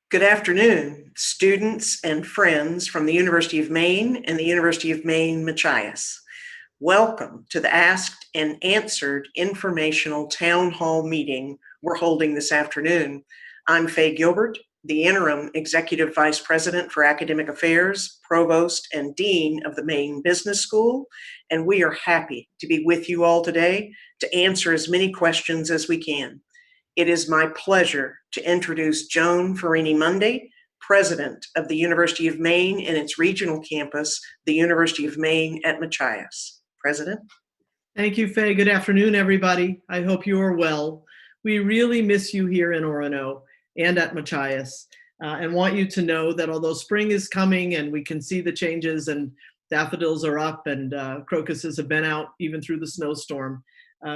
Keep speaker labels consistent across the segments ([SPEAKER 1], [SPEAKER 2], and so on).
[SPEAKER 1] Good afternoon, students and friends from the University of Maine and the University of Maine Machias. Welcome to the Asked and Answered informational town hall meeting we're holding this afternoon. I'm Faye Gilbert, the interim executive vice president for academic affairs, provost, and dean of the Maine Business School, and we are happy to be with you all today to answer as many questions as we can. It is my pleasure to introduce Joan Farini-Munday, President of the University of Maine and its regional campus, the University of Maine at Machias. President?
[SPEAKER 2] Thank you, Faye. Good afternoon, everybody. I hope you are well. We really miss you here in Orono and at Machias, and want you to know that although spring is coming and we can see the changes and daffodils are up and crocuses have been out even through the snowstorm,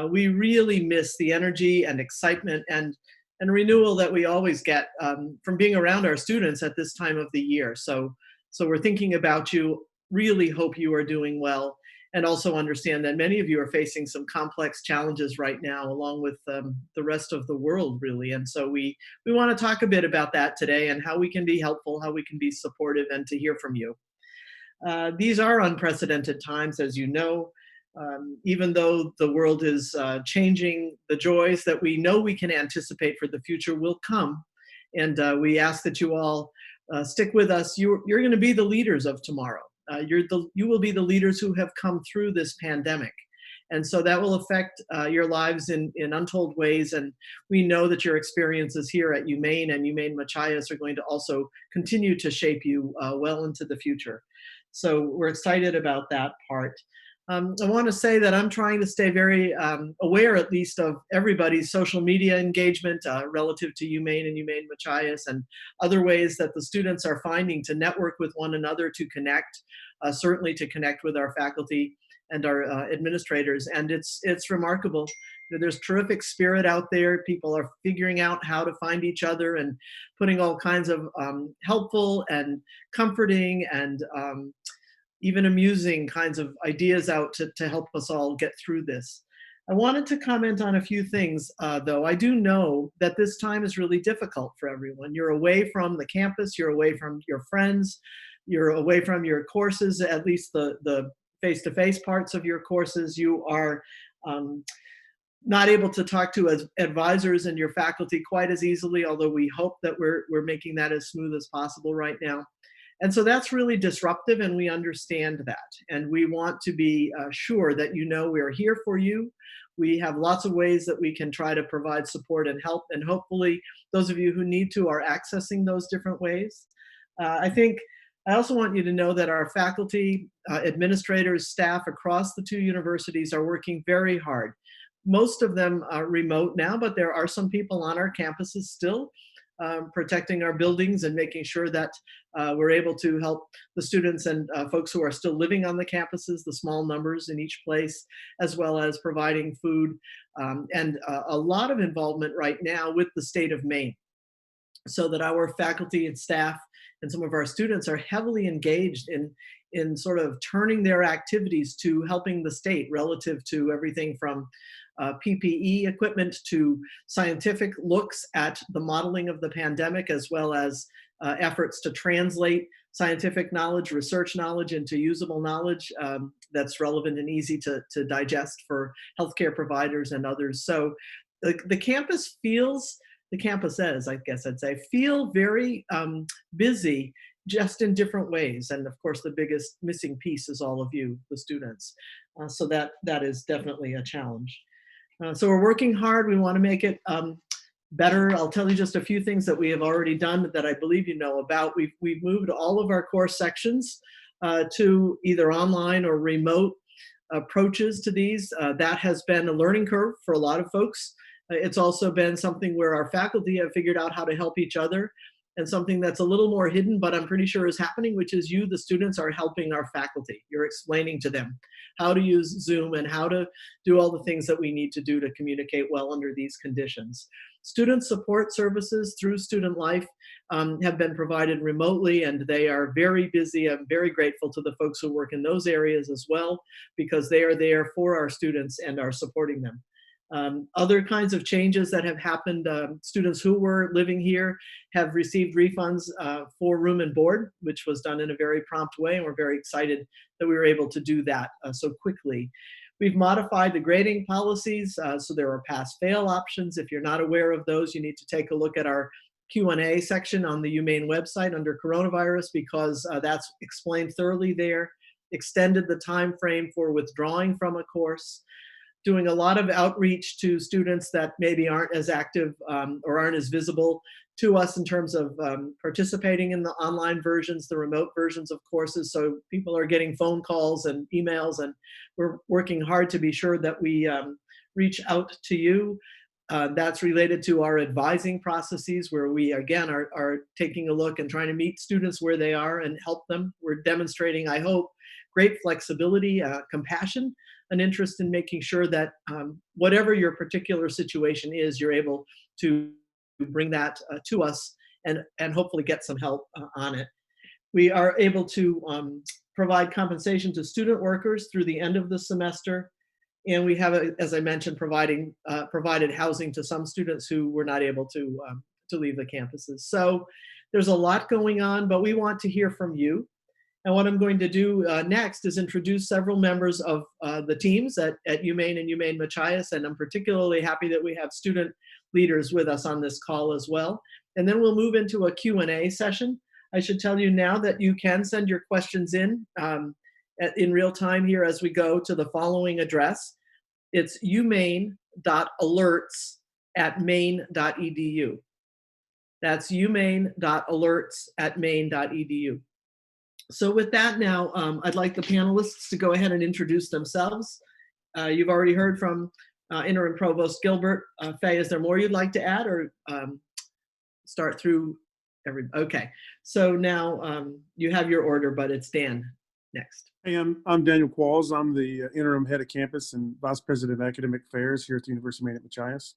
[SPEAKER 2] we really miss the energy and excitement and renewal that we always get from being around our students at this time of the year. So we're thinking about you, really hope you are doing well, and also understand that many of you are facing some complex challenges right now, along with the rest of the world, really. And so we want to talk a bit about that today and how we can be helpful, how we can be supportive, and to hear from you. These are unprecedented times, as you know. Even though the world is changing, the joys that we know we can anticipate for the future will come. And we ask that you all stick with us. You're going to be the leaders of tomorrow. You will be the leaders who have come through this pandemic. And so that will affect your lives in untold ways. And we know that your experiences here at UMaine and UMaine Machias are going to also continue to shape you well into the future. So we're excited about that part. I want to say that I'm trying to stay very aware, at least, of everybody's social media engagement relative to UMaine and UMaine Machias and other ways that the students are finding to network with one another, to connect, certainly to connect with our faculty and our administrators. And it's remarkable. There's terrific spirit out there. People are figuring out how to find each other and putting all kinds of helpful and comforting and even amusing kinds of ideas out to help us all get through this. I wanted to comment on a few things, though. I do know that this time is really difficult for everyone. You're away from the campus, you're away from your friends, you're away from your courses, at least the face-to-face parts of your courses. You are not able to talk to as advisors and your faculty quite as easily, although we hope that we're making that as smooth as possible right now. And so that's really disruptive, and we understand that. And we want to be sure that you know we're here for you. We have lots of ways that we can try to provide support and help, and hopefully those of you who need to are accessing those different ways. I also want you to know that our faculty, administrators, staff across the two universities are working very hard. Most of them are remote now, but there are some people on our campuses still protecting our buildings and making sure that we're able to help the students and folks who are still living on the campuses, the small numbers in each place, as well as providing food and a lot of involvement right now with the state of Maine, so that our faculty and staff and some of our students are heavily engaged in sort of turning their activities to helping the state relative to everything from PPE equipment to scientific looks at the modeling of the pandemic, as well as efforts to translate scientific knowledge, research knowledge into usable knowledge that's relevant and easy to digest for healthcare providers and others. So the campuses, I guess I'd say, feel very busy, just in different ways. And of course, the biggest missing piece is all of you, the students. So that is definitely a challenge. So we're working hard. We want to make it better. I'll tell you just a few things that we have already done that I believe you know about. We've moved all of our course sections to either online or remote approaches to these. That has been a learning curve for a lot of folks. It's also been something where our faculty have figured out how to help each other, and something that's a little more hidden, but I'm pretty sure is happening, which is you, the students, are helping our faculty. You're explaining to them how to use Zoom and how to do all the things that we need to do to communicate well under these conditions. Student support services through Student Life have been provided remotely, and they are very busy. I'm very grateful to the folks who work in those areas as well, because they are there for our students and are supporting them. Other kinds of changes that have happened, students who were living here have received refunds for room and board, which was done in a very prompt way, and we're very excited that we were able to do that so quickly. We've modified the grading policies, so there are pass-fail options. If you're not aware of those, you need to take a look at our Q&A section on the UMaine website under coronavirus, because that's explained thoroughly there. Extended the time frame for withdrawing from a course. Doing a lot of outreach to students that maybe aren't as active or aren't as visible to us in terms of participating in the online versions, the remote versions of courses. So people are getting phone calls and emails, and we're working hard to be sure that we reach out to you. That's related to our advising processes, where we, again, are taking a look and trying to meet students where they are and help them. We're demonstrating, I hope, great flexibility, compassion, an interest in making sure that whatever your particular situation is, you're able to bring that to us and hopefully get some help on it. We are able to provide compensation to student workers through the end of the semester. And we have, as I mentioned, provided housing to some students who were not able to leave the campuses. So there's a lot going on, but we want to hear from you. And what I'm going to do next is introduce several members of the teams at UMaine and UMaine Machias, and I'm particularly happy that we have student leaders with us on this call as well. And then we'll move into a Q&A session. I should tell you now that you can send your questions in real time here as we go to the following address. It's umaine.alerts@maine.edu. That's umaine.alerts@maine.edu. So with that now, I'd like the panelists to go ahead and introduce themselves. You've already heard from Interim Provost Gilbert. Faye, is there more you'd like to add, or start through everybody? Okay, so now you have your order, but it's Dan next.
[SPEAKER 3] Hey, I'm Daniel Qualls. I'm the interim head of campus and vice president of academic affairs here at the University of Maine at Machias.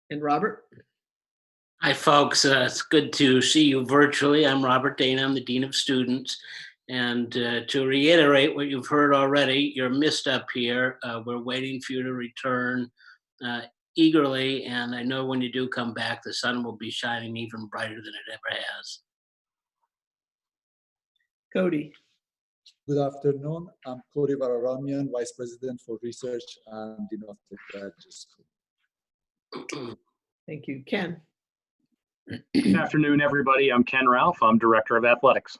[SPEAKER 2] And Robert?
[SPEAKER 4] Hi, folks. It's good to see you virtually. I'm Robert Dana. I'm the Dean of Students. And to reiterate what you've heard already, you're missed up here. We're waiting for you to return eagerly. And I know when you do come back, the sun will be shining even brighter than it ever has.
[SPEAKER 2] Cody.
[SPEAKER 5] Good afternoon. I'm Cody Vararamian, Vice President for Research and Dean of the Graduate School.
[SPEAKER 2] Thank you. Ken.
[SPEAKER 6] Good afternoon, everybody. I'm Ken Ralph. I'm Director of Athletics.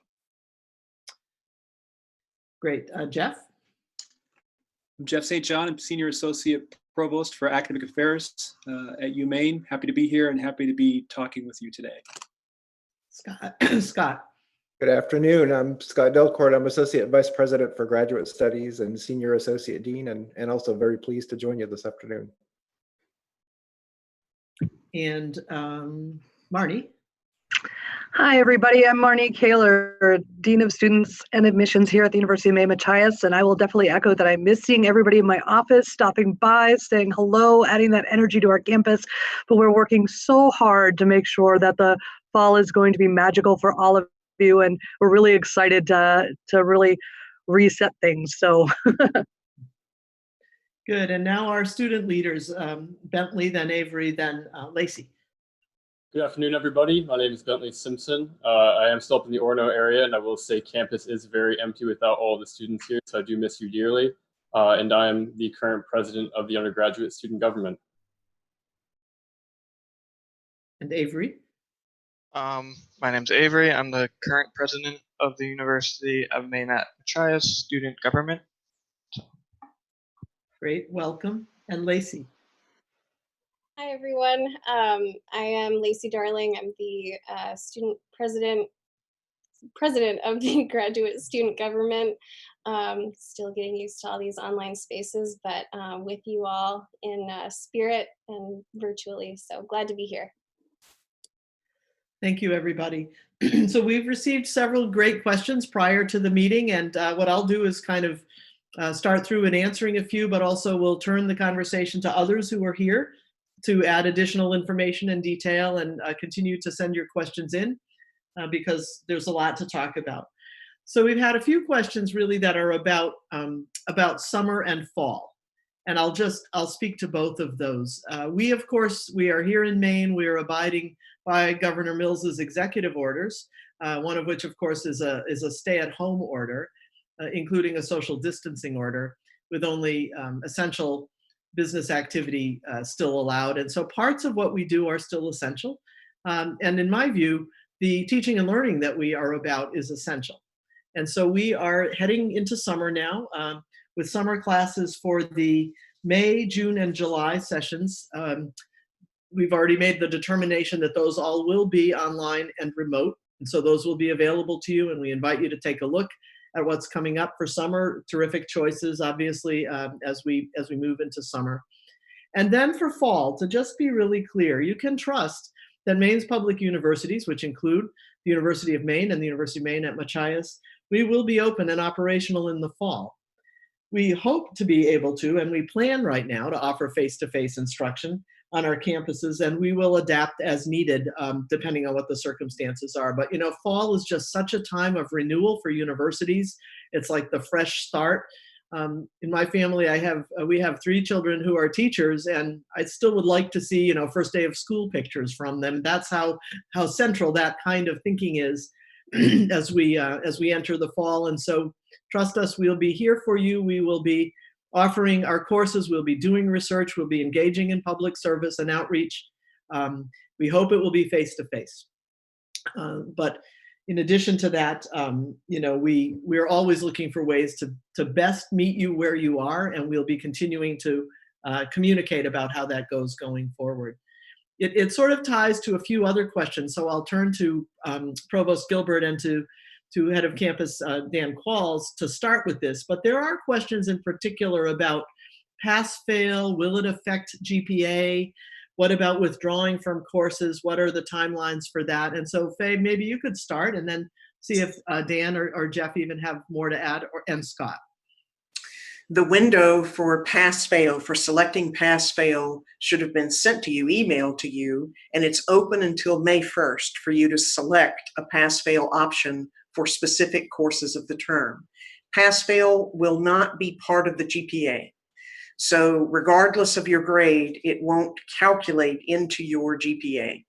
[SPEAKER 2] Great. Jeff?
[SPEAKER 7] I'm Jeff St. John. I'm Senior Associate Provost for Academic Affairs at UMaine. Happy to be here and happy to be talking with you today.
[SPEAKER 2] Scott. Scott.
[SPEAKER 8] Good afternoon. I'm Scott Delcourt. I'm Associate Vice President for Graduate Studies and Senior Associate Dean, and also very pleased to join you this afternoon.
[SPEAKER 2] And Marnie.
[SPEAKER 9] Hi, everybody. I'm Marnie Kaler, Dean of Students and Admissions here at the University of Maine Machias, and I will definitely echo that I miss seeing everybody in my office, stopping by, saying hello, adding that energy to our campus. But we're working so hard to make sure that the fall is going to be magical for all of you, and we're really excited to really reset things. So.
[SPEAKER 2] Good. And now our student leaders, Bentley, then Avery, then Lacey.
[SPEAKER 10] Good afternoon, everybody. My name is Bentley Simpson. I am still up in the Orono area, and I will say campus is very empty without all the students here, so I do miss you dearly. And I am the current president of the undergraduate student government.
[SPEAKER 2] And Avery?
[SPEAKER 11] My name's Avery. I'm the current president of the University of Maine at Machias student government.
[SPEAKER 2] Great, welcome. And Lacey?
[SPEAKER 12] Hi, everyone. I am Lacey Darling. I'm the student president of the graduate student government. Still getting used to all these online spaces, but with you all in spirit and virtually. So glad to be here.
[SPEAKER 2] Thank you, everybody. So we've received several great questions prior to the meeting, and what I'll do is kind of start through and answering a few, but also we'll turn the conversation to others who are here to add additional information and detail, and continue to send your questions in because there's a lot to talk about. So we've had a few questions really that are about summer and fall. And I'll speak to both of those. Of course, we are here in Maine. We are abiding by Governor Mills's executive orders, one of which, of course, is a stay-at-home order, including a social distancing order, with only essential business activity still allowed. And so parts of what we do are still essential. And in my view, the teaching and learning that we are about is essential. And so we are heading into summer now with summer classes for the May, June, and July sessions. We've already made the determination that those all will be online and remote. And so those will be available to you, and we invite you to take a look at what's coming up for summer. Terrific choices, obviously, as we move into summer. And then for fall, to just be really clear, you can trust that Maine's public universities, which include the University of Maine and the University of Maine at Machias, we will be open and operational in the fall. We hope to be able to, and we plan right now to offer face-to-face instruction on our campuses, and we will adapt as needed depending on what the circumstances are. But fall is just such a time of renewal for universities. It's like the fresh start. In my family, we have 3 children who are teachers, and I still would like to see first day of school pictures from them. That's how central that kind of thinking is as we enter the fall. And so trust us, we'll be here for you. We will be offering our courses. We'll be doing research. We'll be engaging in public service and outreach. We hope it will be face-to-face. But in addition to that, we're always looking for ways to best meet you where you are, and we'll be continuing to communicate about how that goes going forward. It sort of ties to a few other questions, so I'll turn to Provost Gilbert and to Head of Campus Dan Qualls to start with this. But there are questions in particular about pass-fail. Will it affect GPA? What about withdrawing from courses? What are the timelines for that? And so, Faye, maybe you could start and then see if Dan or Jeff even have more to add, and Scott.
[SPEAKER 1] The window for pass-fail, for selecting pass-fail, should have been sent to you, emailed to you, and it's open until May 1st for you to select a pass-fail option for specific courses of the term. Pass-fail will not be part of the GPA. So regardless of your grade, it won't calculate into your GPA.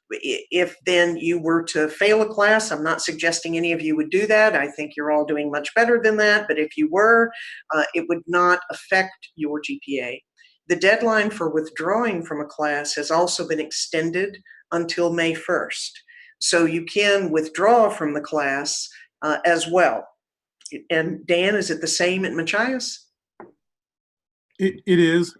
[SPEAKER 1] If then you were to fail a class, I'm not suggesting any of you would do that. I think you're all doing much better than that. But if you were, it would not affect your GPA. The deadline for withdrawing from a class has also been extended until May 1st. So you can withdraw from the class as well. And Dan, is it the same at Machias?
[SPEAKER 3] It is.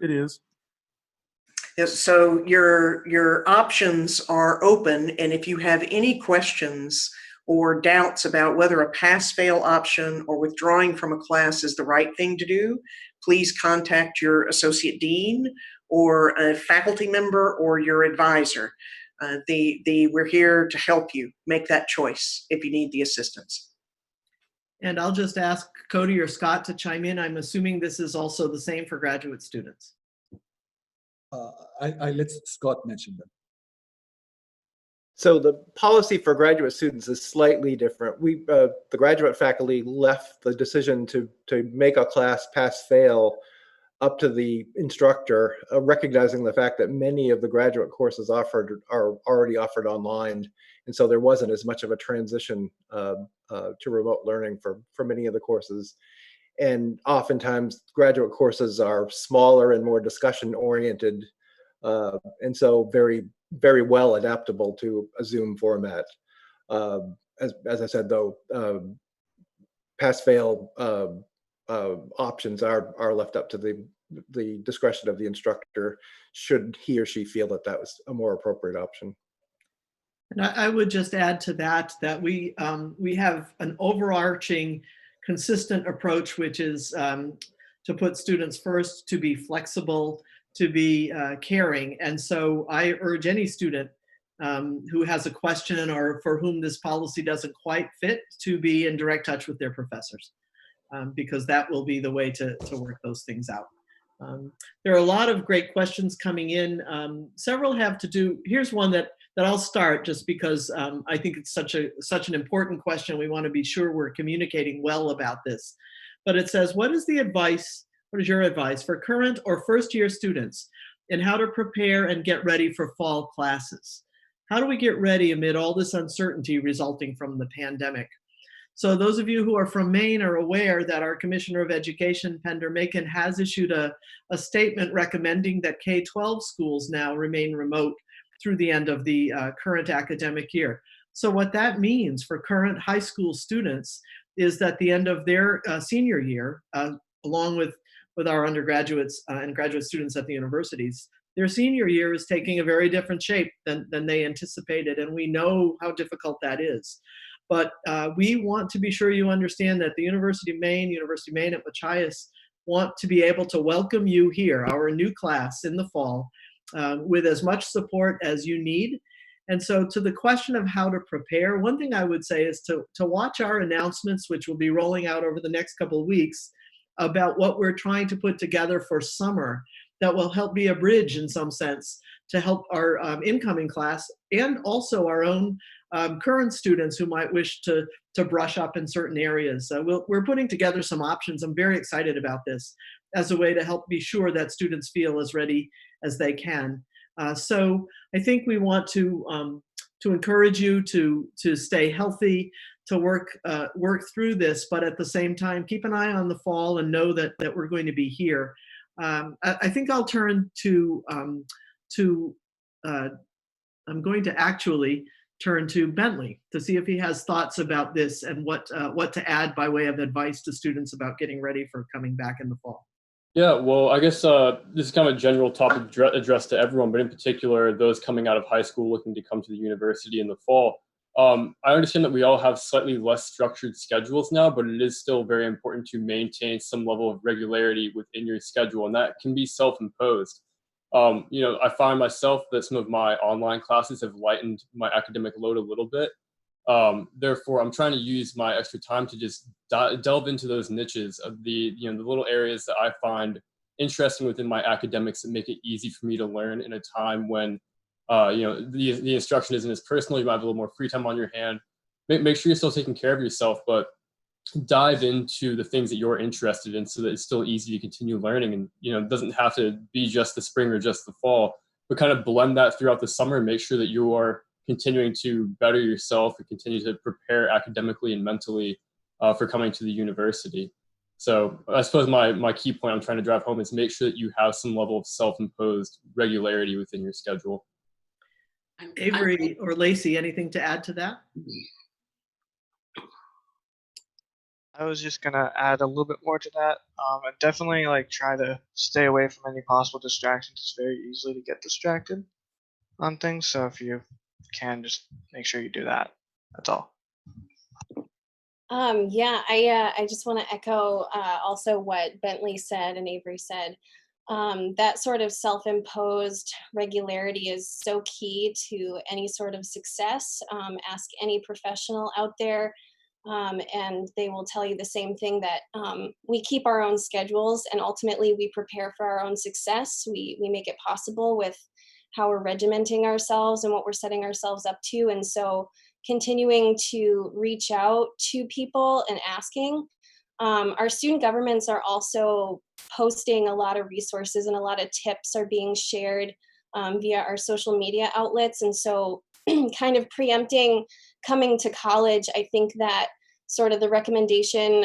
[SPEAKER 1] So your options are open, and if you have any questions or doubts about whether a pass-fail option or withdrawing from a class is the right thing to do, please contact your associate dean or a faculty member or your advisor. We're here to help you make that choice if you need the assistance.
[SPEAKER 2] And I'll just ask Cody or Scott to chime in. I'm assuming this is also the same for graduate students.
[SPEAKER 5] I let Scott mention them.
[SPEAKER 8] So the policy for graduate students is slightly different. The graduate faculty left the decision to make a class pass-fail up to the instructor, recognizing the fact that many of the graduate courses offered are already offered online. And so there wasn't as much of a transition to remote learning for many of the courses. And oftentimes graduate courses are smaller and more discussion oriented. And so very, very well adaptable to a Zoom format. As I said, though, pass-fail options are left up to the discretion of the instructor, should he or she feel that that was a more appropriate option.
[SPEAKER 2] And I would just add to that we have an overarching consistent approach, which is to put students first, to be flexible, to be caring. And so I urge any student who has a question or for whom this policy doesn't quite fit to be in direct touch with their professors, because that will be the way to work those things out. There are a lot of great questions coming in. Several have to do, here's one that I'll start just because I think it's such an important question. We want to be sure we're communicating well about this. But it says, what is the advice what is your advice for current or first-year students in how to prepare and get ready for fall classes? How do we get ready amid all this uncertainty resulting from the pandemic? So those of you who are from Maine are aware that our Commissioner of Education, Pender Macon, has issued a statement recommending that K-12 schools now remain remote through the end of the current academic year. So what that means for current high school students is that the end of their senior year, along with our undergraduates and graduate students at the universities, their senior year is taking a very different shape than they anticipated, and we know how difficult that is. But we want to be sure you understand that the University of Maine at Machias, want to be able to welcome you here, our new class in the fall, with as much support as you need. And so to the question of how to prepare, one thing I would say is to watch our announcements, which will be rolling out over the next couple of weeks, about what we're trying to put together for summer that will help be a bridge in some sense to help our incoming class and also our own current students who might wish to brush up in certain areas. We're putting together some options. I'm very excited about this as a way to help be sure that students feel as ready as they can. So I think we want to encourage you to stay healthy, to work through this, but at the same time, keep an eye on the fall and know that we're going to be here. I think I'll turn I'm going to actually turn to Bentley to see if he has thoughts about this and what to add by way of advice to students about getting ready for coming back in the fall.
[SPEAKER 10] Yeah, well, I guess this is kind of a general topic addressed to everyone, but in particular, those coming out of high school looking to come to the university in the fall. I understand that we all have slightly less structured schedules now, but it is still very important to maintain some level of regularity within your schedule, and that can be self-imposed. I find myself that some of my online classes have lightened my academic load a little bit. Therefore, I'm trying to use my extra time to just delve into those niches of the little areas that I find interesting within my academics that make it easy for me to learn in a time when the instruction isn't as personal. You might have a little more free time on your hand. Make sure you're still taking care of yourself, but dive into the things that you're interested in so that it's still easy to continue learning. And it doesn't have to be just the spring or just the fall, but kind of blend that throughout the summer and make sure that you are continuing to better yourself and continue to prepare academically and mentally for coming to the university. So I suppose my key point I'm trying to drive home is make sure that you have some level of self-imposed regularity within your schedule.
[SPEAKER 2] Avery or Lacey, anything to add to that?
[SPEAKER 11] I was just gonna add a little bit more to that. And definitely try to stay away from any possible distractions. It's very easy to get distracted on things. So if you can, just make sure you do that. That's all.
[SPEAKER 12] Yeah, I just want to echo also what Bentley said and Avery said. That sort of self-imposed regularity is so key to any sort of success. Ask any professional out there, and they will tell you the same thing, that we keep our own schedules and ultimately we prepare for our own success. We make it possible with how we're regimenting ourselves and what we're setting ourselves up to. And so continuing to reach out to people and asking. Our student governments are also posting a lot of resources, and a lot of tips are being shared via our social media outlets. And so kind of preempting coming to college, I think that sort of the recommendation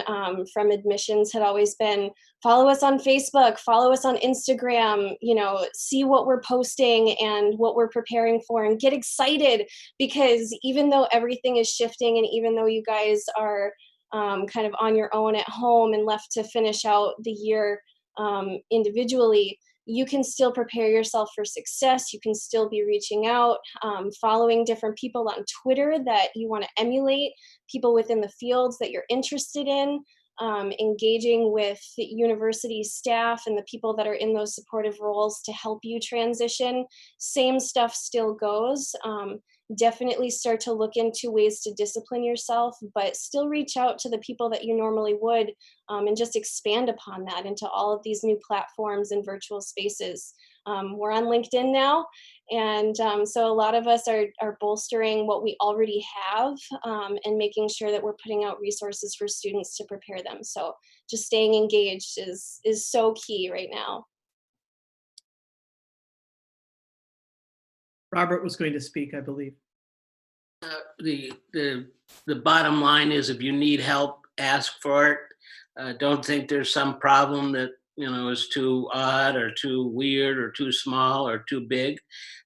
[SPEAKER 12] from admissions had always been, follow us on Facebook, follow us on Instagram, see what we're posting and what we're preparing for, and get excited, because even though everything is shifting and even though you guys are kind of on your own at home and left to finish out the year individually, you can still prepare yourself for success. You can still be reaching out, following different people on Twitter that you want to emulate, people within the fields that you're interested in, engaging with the university staff and the people that are in those supportive roles to help you transition. Same stuff still goes. Definitely start to look into ways to discipline yourself, but still reach out to the people that you normally would, and just expand upon that into all of these new platforms and virtual spaces. We're on LinkedIn now. And so a lot of us are bolstering what we already have and making sure that we're putting out resources for students to prepare them. So just staying engaged is so key right now.
[SPEAKER 2] Robert was going to speak, I believe.
[SPEAKER 4] The bottom line is, if you need help, ask for it. Don't think there's some problem that is too odd or too weird or too small or too big.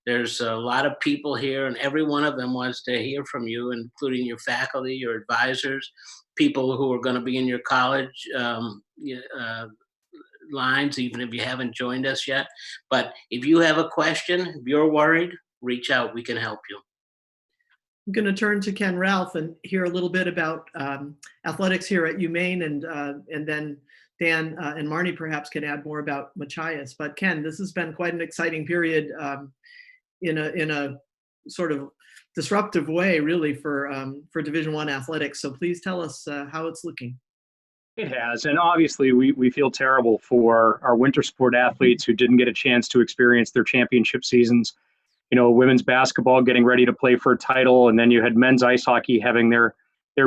[SPEAKER 4] There's a lot of people here, and every one of them wants to hear from you, including your faculty, your advisors, people who are going to be in your college lines, even if you haven't joined us yet. But if you have a question, if you're worried, reach out. We can help you.
[SPEAKER 2] I'm going to turn to Ken Ralph and hear a little bit about athletics here at UMaine, and then Dan and Marnie perhaps can add more about Machias. But Ken, this has been quite an exciting period in a sort of disruptive way, really, for Division I athletics. So please tell us how it's looking.
[SPEAKER 6] It has, and obviously we feel terrible for our winter sport athletes who didn't get a chance to experience their championship seasons. Women's basketball getting ready to play for a title, and then you had men's ice hockey having their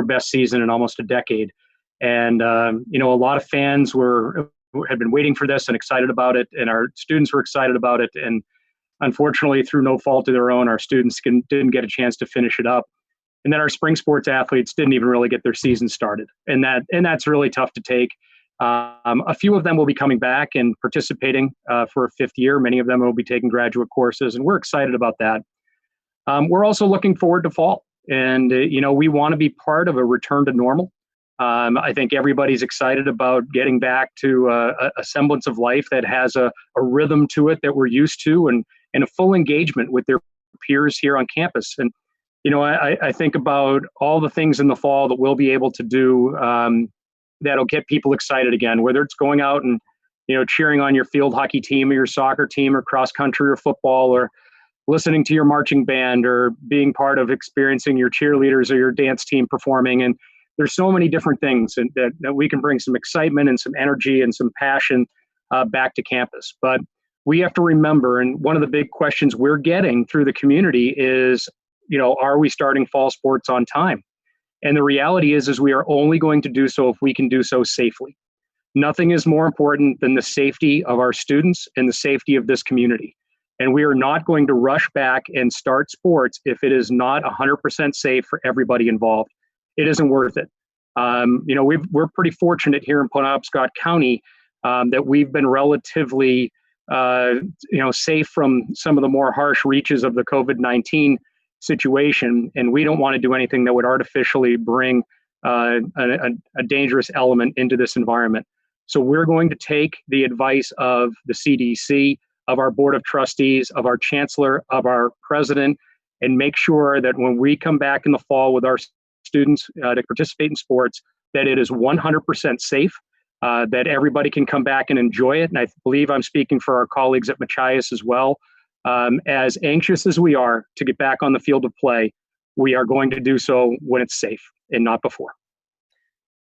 [SPEAKER 6] best season in almost a decade. And a lot of fans had been waiting for this and excited about it, and our students were excited about it. And unfortunately, through no fault of their own, our students didn't get a chance to finish it up. And then our spring sports athletes didn't even really get their season started, and that's really tough to take. A few of them will be coming back and participating for a fifth year. Many of them will be taking graduate courses, and we're excited about that. We're also looking forward to fall, and we want to be part of a return to normal. I think everybody's excited about getting back to a semblance of life that has a rhythm to it that we're used to, and a full engagement with their peers here on campus. And I think about all the things in the fall that we'll be able to do that'll get people excited again, whether it's going out and, cheering on your field hockey team or your soccer team or cross country or football, or listening to your marching band, or being part of experiencing your cheerleaders or your dance team performing. And there's so many different things that we can bring some excitement and some energy and some passion back to campus. But we have to remember, and one of the big questions we're getting through the community is, are we starting fall sports on time? And the reality is we are only going to do so if we can do so safely. Nothing is more important than the safety of our students and the safety of this community. And we are not going to rush back and start sports if it is not 100% safe for everybody involved. It isn't worth it. We're pretty fortunate here in Penobscot County that we've been relatively safe from some of the more harsh reaches of the COVID-19 situation, and we don't want to do anything that would artificially bring a dangerous element into this environment. So we're going to take the advice of the CDC, of our Board of Trustees, of our Chancellor, of our President, and make sure that when we come back in the fall with our students to participate in sports, that it is 100% safe, that everybody can come back and enjoy it. And I believe I'm speaking for our colleagues at Machias as well. As anxious as we are to get back on the field of play, we are going to do so when it's safe and not before.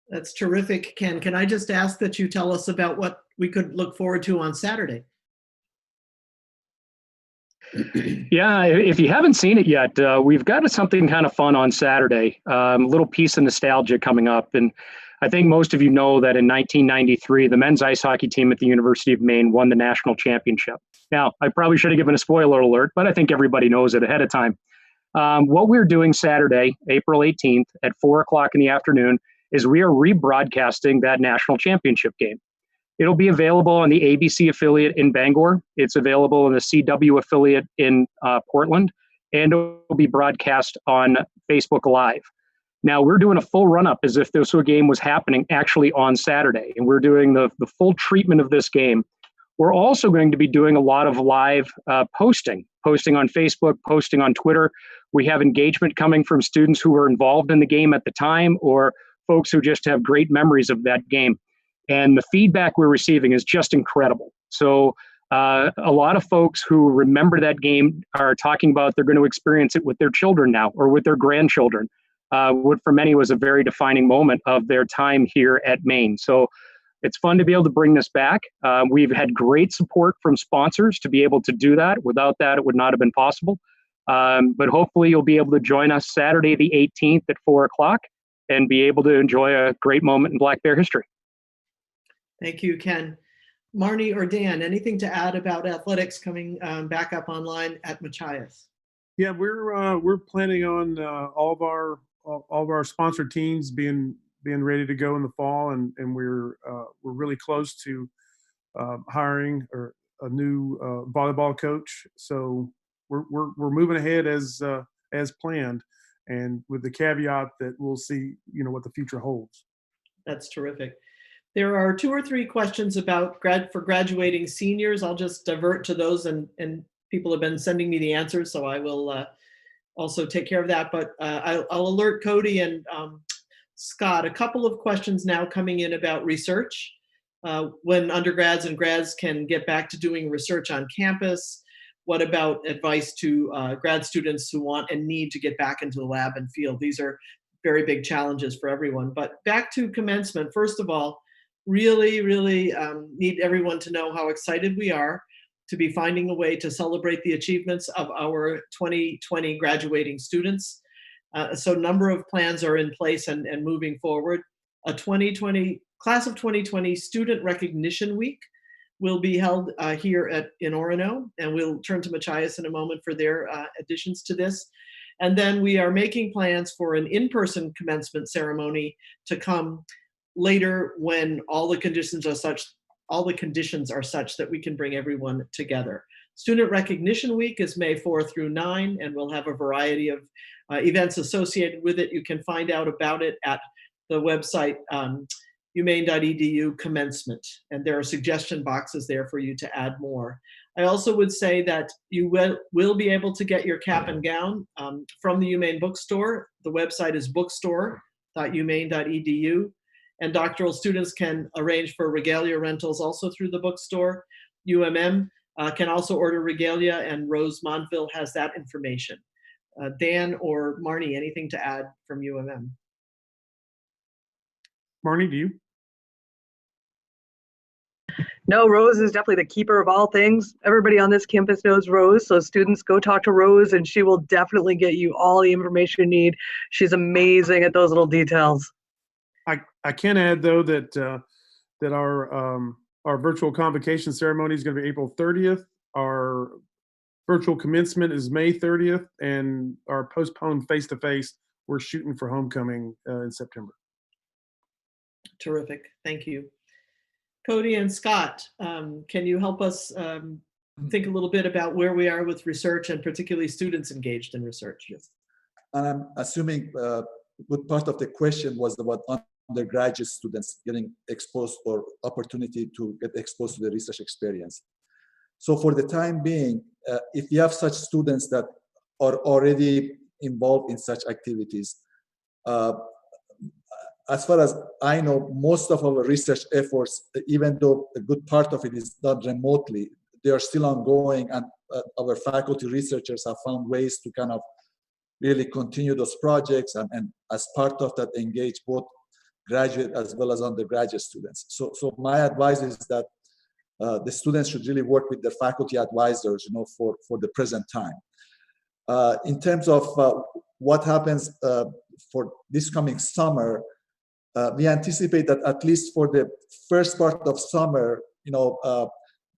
[SPEAKER 2] That's terrific, Ken. Can I just ask that you tell us about what we could look forward to on Saturday?
[SPEAKER 6] Yeah, if you haven't seen it yet, we've got something kind of fun on Saturday, a little piece of nostalgia coming up. And I think most of you know that in 1993, the men's ice hockey team at the University of Maine won the national championship. Now, I probably should have given a spoiler alert, but I think everybody knows it ahead of time. What we're doing Saturday, April 18th at 4:00 in the afternoon is we are rebroadcasting that national championship game. It'll be available on the ABC affiliate in Bangor. It's available on the CW affiliate in Portland, and it'll be broadcast on Facebook Live. Now, we're doing a full run-up as if this game was happening actually on Saturday, and we're doing the full treatment of this game. We're also going to be doing a lot of live posting on Facebook, posting on Twitter. We have engagement coming from students who were involved in the game at the time, or folks who just have great memories of that game. And the feedback we're receiving is just incredible. So a lot of folks who remember that game are talking about they're going to experience it with their children now, or with their grandchildren. What for many was a very defining moment of their time here at Maine. So It's fun to be able to bring this back. We've had great support from sponsors to be able to do that. Without that, it would not have been possible. But hopefully you'll be able to join us Saturday the 18th at 4 o'clock and be able to enjoy a great moment in Black Bear history.
[SPEAKER 2] Thank you, Ken. Marnie or Dan, anything to add about athletics coming back up online at Machias?
[SPEAKER 3] Yeah, we're planning on all of our sponsored teams being ready to go in the fall, and we're really close to hiring a new volleyball coach. So we're moving ahead as planned, and with the caveat that we'll see what the future holds.
[SPEAKER 2] That's terrific. There are 2 or 3 questions about graduating seniors. I'll just divert to those, and people have been sending me the answers, so I will also take care of that. But I'll alert Cody and Scott, a couple of questions now coming in about research, when undergrads and grads can get back to doing research on campus. What about advice to grad students who want and need to get back into the lab and field? These are very big challenges for everyone. But back to commencement, first of all, really need everyone to know how excited we are to be finding a way to celebrate the achievements of our 2020 graduating students. So a number of plans are in place and moving forward. A class of 2020 Student Recognition Week will be held here in Orono, and we'll turn to Machias in a moment for their additions to this. And then we are making plans for an in-person commencement ceremony to come later when all the conditions are such that we can bring everyone together. Student Recognition Week is May 4 through 9, and we'll have a variety of events associated with it. You can find out about it at the website umaine.edu commencement, and there are suggestion boxes there for you to add more. I also would say that you will be able to get your cap and gown from the UMaine bookstore. The website is bookstore.umaine.edu. And doctoral students can arrange for regalia rentals also through the bookstore. UMM can also order regalia, and Rose Monville has that information. Dan or Marnie, anything to add from UMM?
[SPEAKER 3] Marnie, do you?
[SPEAKER 9] No, Rose is definitely the keeper of all things. Everybody on this campus knows Rose, so students go talk to Rose and she will definitely get you all the information you need. She's amazing at those little details.
[SPEAKER 3] I can add though that our virtual convocation ceremony is going to be April 30th. Our virtual commencement is May 30th, and our postponed face-to-face, we're shooting for homecoming in September.
[SPEAKER 2] Terrific, thank you. Cody and Scott, can you help us think a little bit about where we are with research, and particularly students engaged in research?
[SPEAKER 5] Yes. And I'm assuming a good part of the question was about undergraduate students getting exposed or opportunity to get exposed to the research experience. So for the time being, if you have such students that are already involved in such activities, as far as I know, most of our research efforts, even though a good part of it is done remotely, they are still ongoing, and our faculty researchers have found ways to kind of really continue those projects, and as part of that engage both graduate as well as undergraduate students. So my advice is that the students should really work with their faculty advisors, for the present time. In terms of what happens for this coming summer, we anticipate that at least for the first part of summer,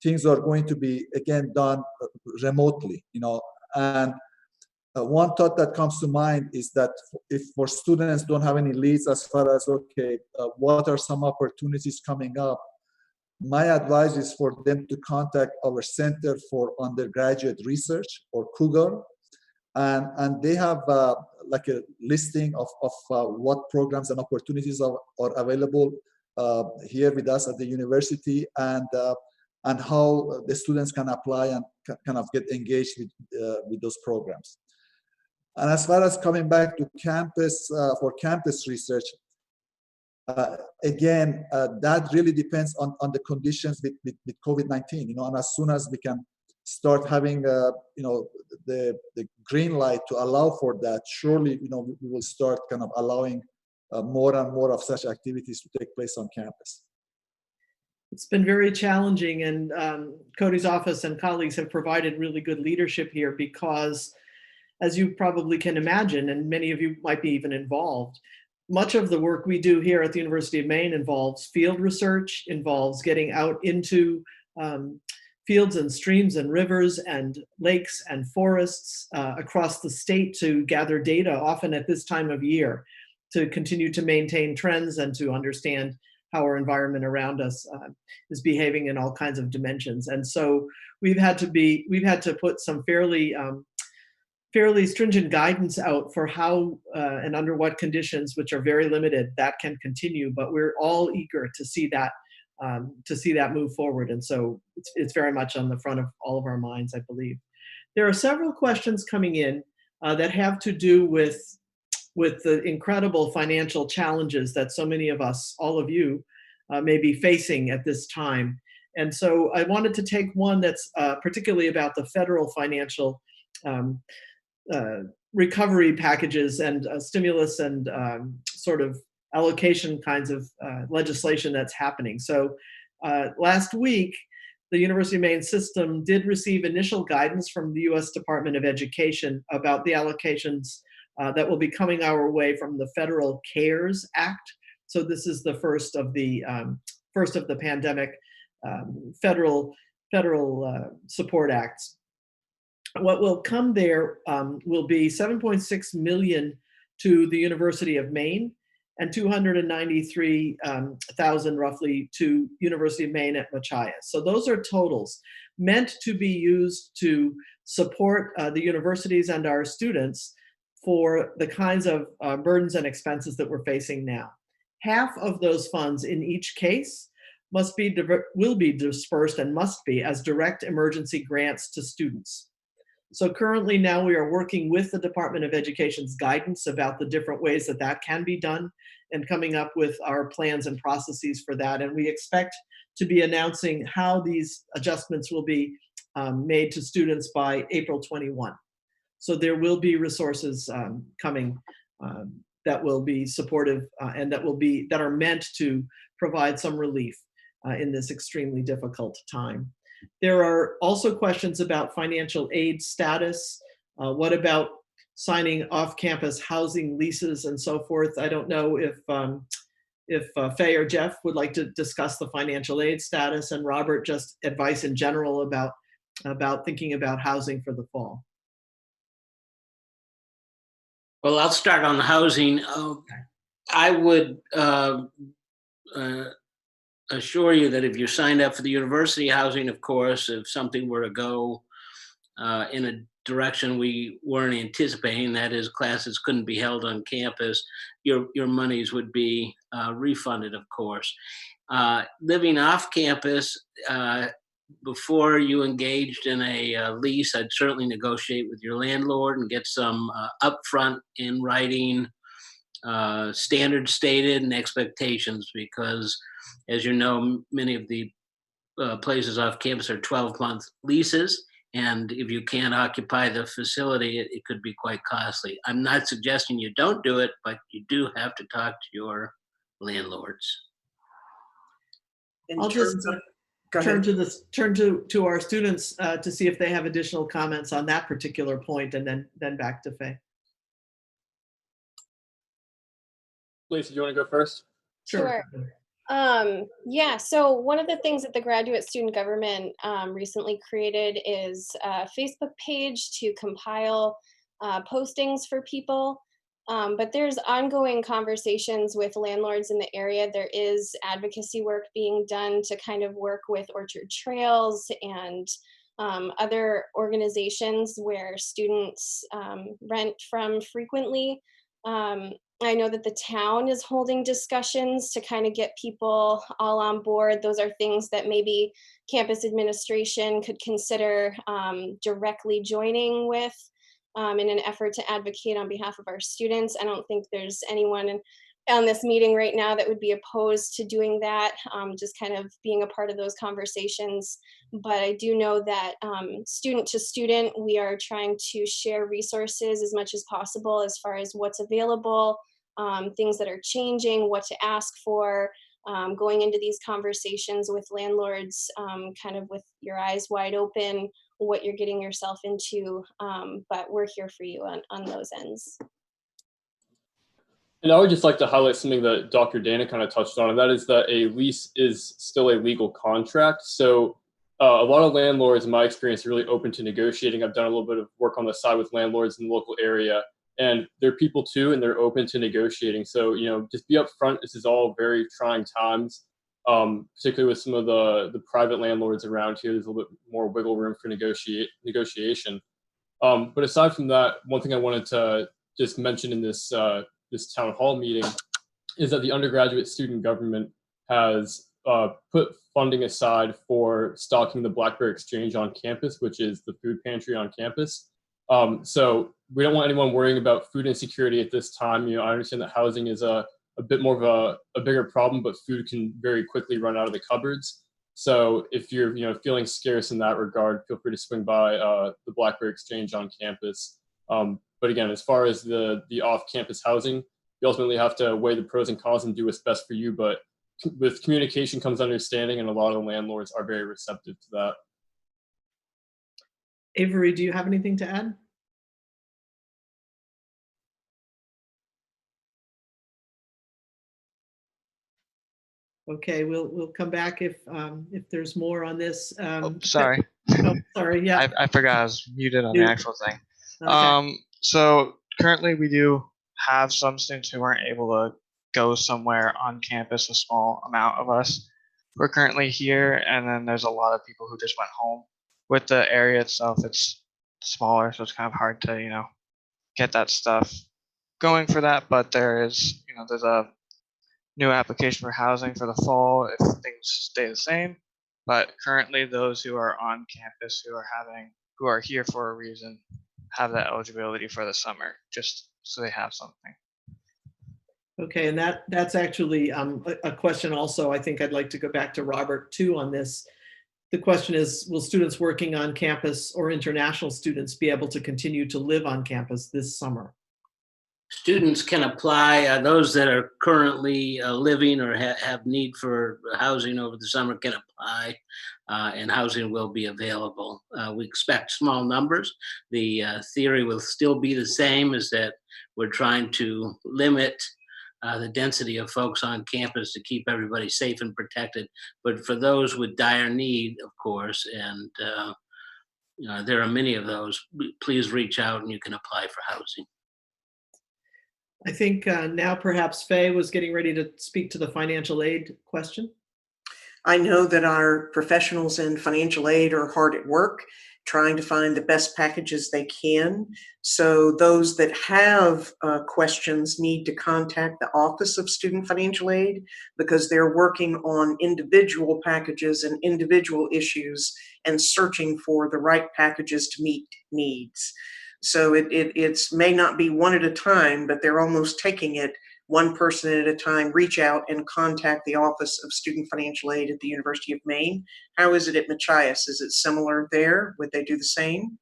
[SPEAKER 5] things are going to be again done remotely, and one thought that comes to mind is that if for students don't have any leads as far as, what are some opportunities coming up, my advice is for them to contact our Center for Undergraduate Research, or CUGAR, and they have like a listing of what programs and opportunities are available here with us at the university, and how the students can apply and kind of get engaged with those programs. And as far as coming back to campus for campus research, again, that really depends on the conditions with COVID-19, and as soon as we can start having, the green light to allow for that, surely, we will start kind of allowing more and more of such activities to take place on campus.
[SPEAKER 2] It's been very challenging, and Cody's office and colleagues have provided really good leadership here because, as you probably can imagine, and many of you might be even involved, much of the work we do here at the University of Maine involves field research, involves getting out into fields and streams and rivers and lakes and forests across the state to gather data, often at this time of year, to continue to maintain trends and to understand how our environment around us is behaving in all kinds of dimensions. And so we've had to put some fairly stringent guidance out for how and under what conditions, which are very limited, that can continue. But we're all eager to see that move forward. And so it's very much on the front of all of our minds, I believe. There are several questions coming in that have to do with the incredible financial challenges that so many of us, all of you, may be facing at this time. And so I wanted to take one that's particularly about the federal financial recovery packages and stimulus and sort of allocation kinds of legislation that's happening. So last week, the University of Maine system did receive initial guidance from the US Department of Education about the allocations that will be coming our way from the Federal CARES Act. So this is the first of the pandemic federal support acts. What will come there will be $7.6 million to the University of Maine and $293,000 roughly to University of Maine at Machias. So those are totals meant to be used to support the universities and our students for the kinds of burdens and expenses that we're facing now. Half of those funds in each case will be dispersed and must be as direct emergency grants to students. So currently now we are working with the Department of Education's guidance about the different ways that that can be done and coming up with our plans and processes for that. And we expect to be announcing how these adjustments will be made to students by April 21. So there will be resources coming that will be supportive and that are meant to provide some relief in this extremely difficult time. There are also questions about financial aid status. What about signing off-campus housing leases and so forth? I don't know if Faye or Jeff would like to discuss the financial aid status, and Robert, just advice in general about thinking about housing for the fall.
[SPEAKER 4] Well, I'll start on the housing. I would assure you that if you signed up for the university housing, of course, if something were to go in a direction we weren't anticipating, that is, classes couldn't be held on campus, your monies would be refunded, of course. Living off campus, before you engaged in a lease, I'd certainly negotiate with your landlord and get some upfront in writing standards stated and expectations, because as you know, many of the places off campus are 12-month leases, and if you can't occupy the facility, it could be quite costly. I'm not suggesting you don't do it, but you do have to talk to your landlords.
[SPEAKER 2] I'll just turn to our students to see if they have additional comments on that particular point, and then back to Faye.
[SPEAKER 10] Lisa, do you want to go first?
[SPEAKER 12] Sure. Yeah, so one of the things that the graduate student government recently created is a Facebook page to compile postings for people. But there's ongoing conversations with landlords in the area. There is advocacy work being done to kind of work with Orchard Trails and other organizations where students rent from frequently. I know that the town is holding discussions to kind of get people all on board. Those are things that maybe campus administration could consider directly joining with in an effort to advocate on behalf of our students. I don't think there's anyone on this meeting right now that would be opposed to doing that, just kind of being a part of those conversations. But I do know that student to student, we are trying to share resources as much as possible as far as what's available, things that are changing, what to ask for, going into these conversations with landlords, kind of with your eyes wide open, what you're getting yourself into. But we're here for you on those ends.
[SPEAKER 10] And I would just like to highlight something that Dr. Dana kind of touched on, and that is that a lease is still a legal contract. So a lot of landlords, in my experience, are really open to negotiating. I've done a little bit of work on the side with landlords in the local area, and they're people too, and they're open to negotiating. So, just be upfront. This is all very trying times, particularly with some of the private landlords around here. There's a little bit more wiggle room for negotiation. But aside from that, one thing I wanted to just mention in this town hall meeting is that the undergraduate student government has put funding aside for stocking the Blackberry Exchange on campus, which is the food pantry on campus. So we don't want anyone worrying about food insecurity at this time. I understand that housing is a bit more of a bigger problem, but food can very quickly run out of the cupboards. So if you're feeling scarce in that regard, feel free to swing by the Blackberry Exchange on campus. But again, as far as the off-campus housing, you ultimately have to weigh the pros and cons and do what's best for you. But with communication comes understanding, and a lot of the landlords are very receptive to that.
[SPEAKER 2] Avery, do you have anything to add? Okay, we'll come back if there's more on this.
[SPEAKER 11] Sorry.
[SPEAKER 2] Oh, sorry. Yeah.
[SPEAKER 11] I forgot I was muted on the actual thing.
[SPEAKER 2] Okay.
[SPEAKER 11] So currently we do have some students who aren't able to go somewhere on campus, a small amount of us. We're currently here, and then there's a lot of people who just went home. With the area itself, it's smaller, so it's kind of hard to, get that stuff going for that. But there's a new application for housing for the fall if things stay the same. But currently, those who are on campus who are here for a reason have that eligibility for the summer, just so they have something.
[SPEAKER 2] Okay, and that's actually a question also. I think I'd like to go back to Robert too on this. The question is, will students working on campus or international students be able to continue to live on campus this summer?
[SPEAKER 4] Students can apply. Those that are currently living or have need for housing over the summer can apply, and housing will be available. We expect small numbers. The theory will still be the same, is that we're trying to limit the density of folks on campus to keep everybody safe and protected. But for those with dire need, of course, and there are many of those, please reach out and you can apply for housing.
[SPEAKER 2] I think now perhaps Faye was getting ready to speak to the financial aid question.
[SPEAKER 1] I know that our professionals in financial aid are hard at work trying to find the best packages they can. So those that have questions need to contact the Office of Student Financial Aid, because they're working on individual packages and individual issues and searching for the right packages to meet needs. So it's may not be one at a time, but they're almost taking it one person at a time. Reach out and contact the Office of Student Financial Aid at the University of Maine. How is it at Machias? Is it similar there? Would they do the same?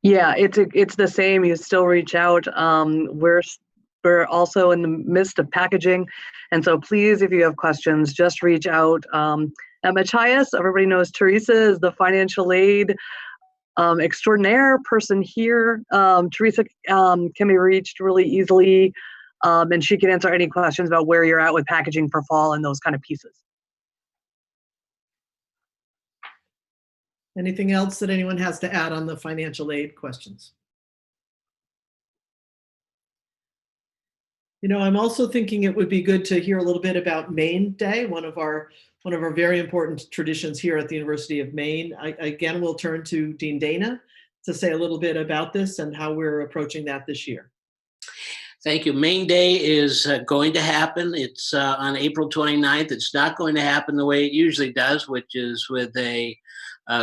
[SPEAKER 9] Yeah, it's the same. You still reach out. We're also in the midst of packaging, and so please, if you have questions, just reach out. At Machias, everybody knows Teresa is the financial aid extraordinaire person here. Teresa can be reached really easily, and she can answer any questions about where you're at with packaging for fall and those kind of pieces.
[SPEAKER 2] Anything else that anyone has to add on the financial aid questions? I'm also thinking it would be good to hear a little bit about Maine Day, one of our very important traditions here at the University of Maine. Again, we'll turn to Dean Dana to say a little bit about this and how we're approaching that this year.
[SPEAKER 4] Thank you. Maine Day is going to happen. It's on April 29th. It's not going to happen the way it usually does, which is with a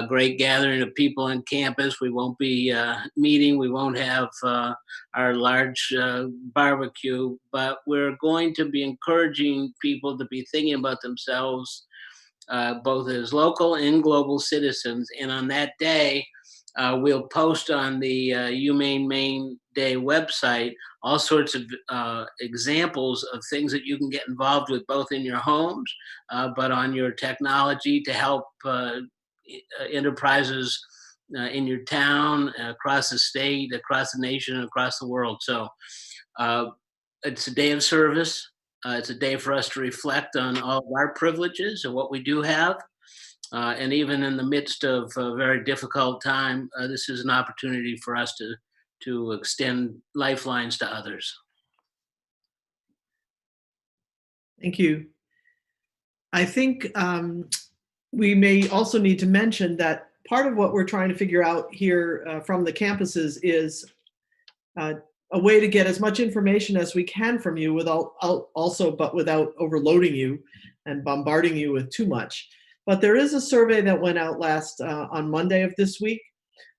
[SPEAKER 4] great gathering of people on campus. We won't be meeting. We won't have our large barbecue, but we're going to be encouraging people to be thinking about themselves both as local and global citizens. And on that day, we'll post on the UMaine Maine Day website all sorts of examples of things that you can get involved with, both in your homes, but on your technology to help enterprises in your town, across the state, across the nation, and across the world. So it's a day of service. It's a day for us to reflect on all of our privileges and what we do have. And even in the midst of a very difficult time, this is an opportunity for us to extend lifelines to others.
[SPEAKER 2] Thank you. I think we may also need to mention that part of what we're trying to figure out here from the campuses is a way to get as much information as we can from you without overloading you and bombarding you with too much. But there is a survey that went out last on Monday of this week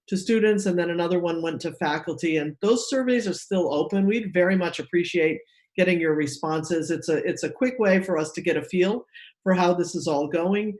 [SPEAKER 2] to students, and then another one went to faculty, and those surveys are still open. We'd very much appreciate getting your responses. It's a quick way for us to get a feel for how this is all going.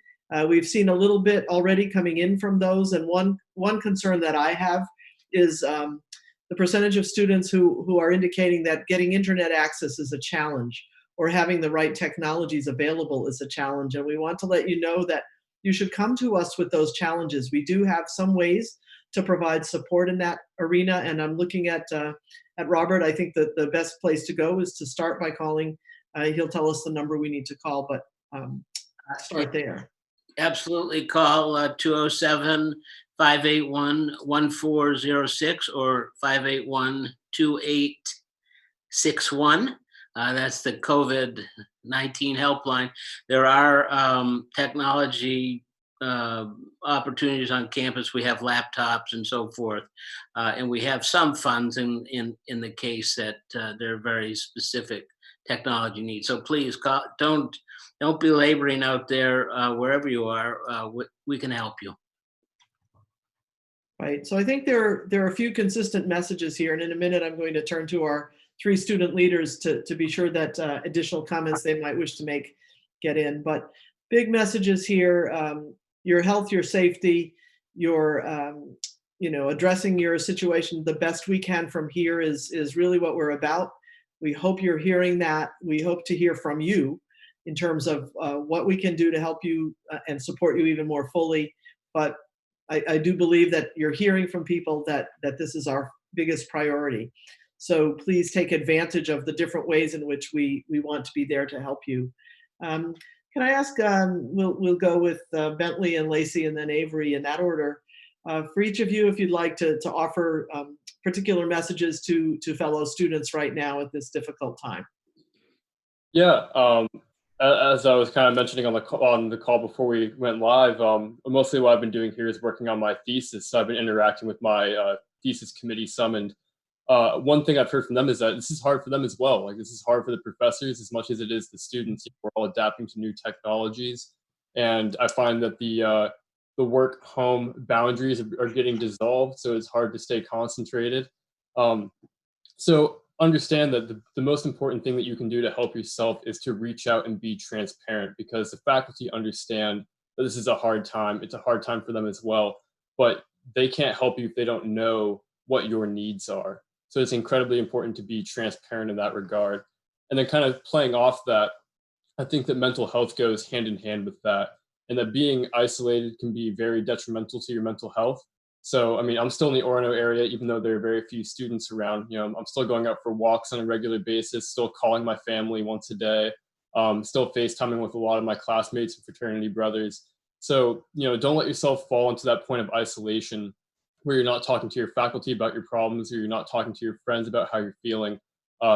[SPEAKER 2] We've seen a little bit already coming in from those, and one concern that I have is the percentage of students who are indicating that getting internet access is a challenge, or having the right technologies available is a challenge. And we want to let you know that you should come to us with those challenges. We do have some ways to provide support in that arena. And I'm looking at Robert. I think that the best place to go is to start by calling. He'll tell us the number we need to call, but start there.
[SPEAKER 4] Absolutely. Call 207-581-1406 or 581-2861. That's the COVID-19 helpline. There are technology opportunities on campus. We have laptops and so forth, and we have some funds in the case that there are very specific technology needs. So please don't be laboring out there wherever you are. We can help you.
[SPEAKER 2] Right. So I think there are a few consistent messages here, and in a minute I'm going to turn to our 3 student leaders to be sure that additional comments they might wish to make get in. But big messages here: your health, your safety, your addressing your situation the best we can from here is really what we're about. We hope you're hearing that. We hope to hear from you in terms of what we can do to help you and support you even more fully. But I do believe that you're hearing from people that this is our biggest priority. So please take advantage of the different ways in which we want to be there to help you. Can I ask, we'll go with Bentley and Lacey and then Avery in that order. For each of you, if you'd like to offer particular messages to fellow students right now at this difficult time.
[SPEAKER 10] Yeah, as I was kind of mentioning on the call before we went live, mostly what I've been doing here is working on my thesis. So I've been interacting with my thesis committee some, and one thing I've heard from them is that this is hard for them as well. Like, this is hard for the professors as much as it is the students. We're all adapting to new technologies, and I find that the work-home boundaries are getting dissolved, so it's hard to stay concentrated. So understand that the most important thing that you can do to help yourself is to reach out and be transparent, because the faculty understand that this is a hard time. It's a hard time for them as well, but they can't help you if they don't know what your needs are. So it's incredibly important to be transparent in that regard. And then kind of playing off that, I think that mental health goes hand in hand with that, and that being isolated can be very detrimental to your mental health. So, I mean, I'm still in the Orono area, even though there are very few students around. You know, I'm still going out for walks on a regular basis, still calling my family once a day, still FaceTiming with a lot of my classmates and fraternity brothers. So, you know, don't let yourself fall into that point of isolation where you're not talking to your faculty about your problems, or you're not talking to your friends about how you're feeling.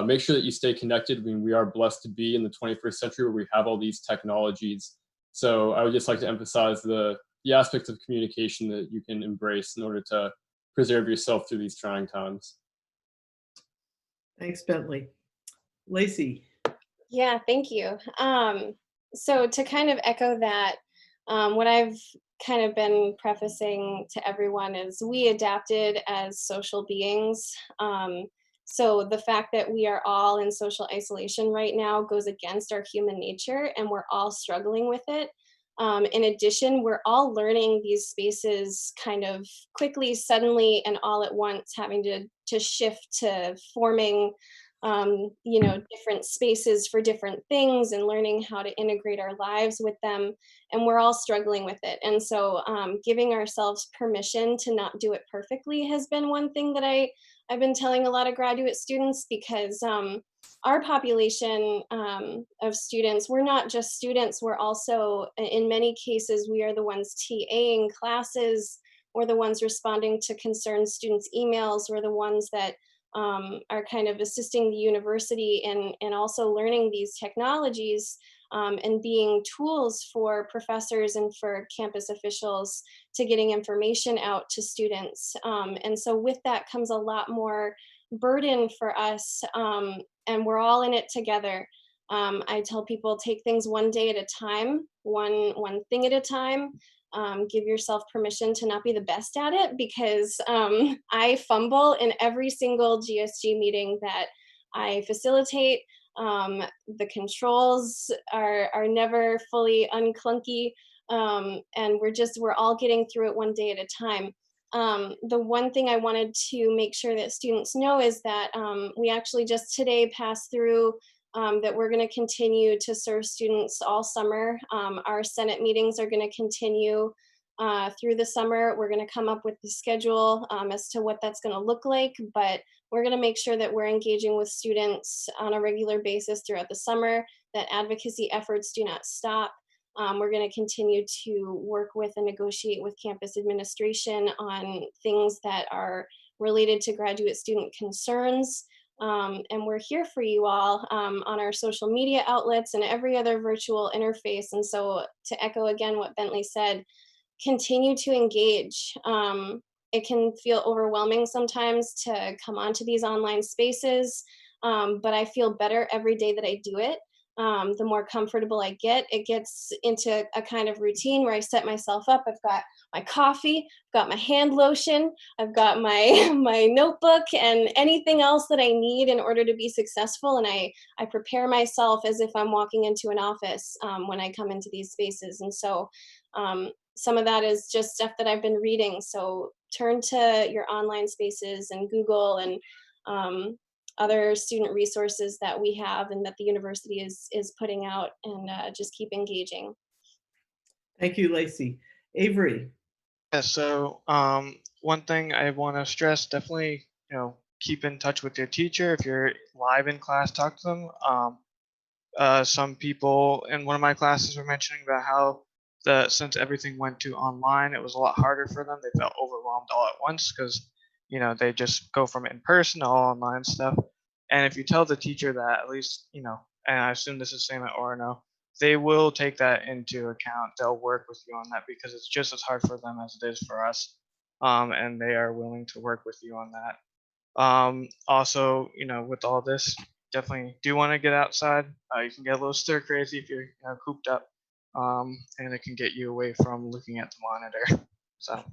[SPEAKER 10] Make sure that you stay connected. I mean, we are blessed to be in the 21st century where we have all these technologies. So I would just like to emphasize the aspects of communication that you can embrace in order to preserve yourself through these trying times.
[SPEAKER 2] Thanks, Bentley. Lacey.
[SPEAKER 12] Yeah, thank you. So to kind of echo that, what I've kind of been prefacing to everyone is we adapted as social beings. So the fact that we are all in social isolation right now goes against our human nature, and we're all struggling with it. In addition, we're all learning these spaces kind of quickly, suddenly, and all at once, having to shift to forming different spaces for different things and learning how to integrate our lives with them. And we're all struggling with it. And so giving ourselves permission to not do it perfectly has been one thing that I've been telling a lot of graduate students, because our population of students, we're not just students, we're also, in many cases, we are the ones TAing classes, we're the ones responding to concerned students' emails, we're the ones that are kind of assisting the university and also learning these technologies and being tools for professors and for campus officials to getting information out to students. And so with that comes a lot more burden for us, and we're all in it together. I tell people, take things one day at a time, one thing at a time. Give yourself permission to not be the best at it, because I fumble in every single GSG meeting that I facilitate. The controls are never fully unclunky, and we're all getting through it one day at a time. The one thing I wanted to make sure that students know is that we actually just today passed through that we're going to continue to serve students all summer. Our Senate meetings are going to continue through the summer. We're going to come up with the schedule as to what that's going to look like, but we're going to make sure that we're engaging with students on a regular basis throughout the summer, that advocacy efforts do not stop. We're going to continue to work with and negotiate with campus administration on things that are related to graduate student concerns. And we're here for you all on our social media outlets and every other virtual interface. And so, to echo again what Bentley said, continue to engage. It can feel overwhelming sometimes to come onto these online spaces, but I feel better every day that I do it. The more comfortable I get, it gets into a kind of routine where I set myself up. I've got my coffee, I've got my hand lotion, I've got my my notebook, and anything else that I need in order to be successful. And I prepare myself as if I'm walking into an office when I come into these spaces. And so some of that is just stuff that I've been reading. So turn to your online spaces and Google and other student resources that we have and that the university is putting out, and just keep engaging.
[SPEAKER 2] Thank you, Lacey. Avery.
[SPEAKER 11] Yeah, so one thing I want to stress, definitely, keep in touch with your teacher. If you're live in class, talk to them. Some people in one of my classes were mentioning about how since everything went to online, it was a lot harder for them. They felt overwhelmed all at once because, they just go from in person to all online stuff. And if you tell the teacher that, at least, and I assume this is the same at Orono, they will take that into account. They'll work with you on that because it's just as hard for them as it is for us. And they are willing to work with you on that. Also, with all this, definitely do want to get outside. You can get a little stir crazy if you're cooped up, and it can get you away from looking at the monitor. So,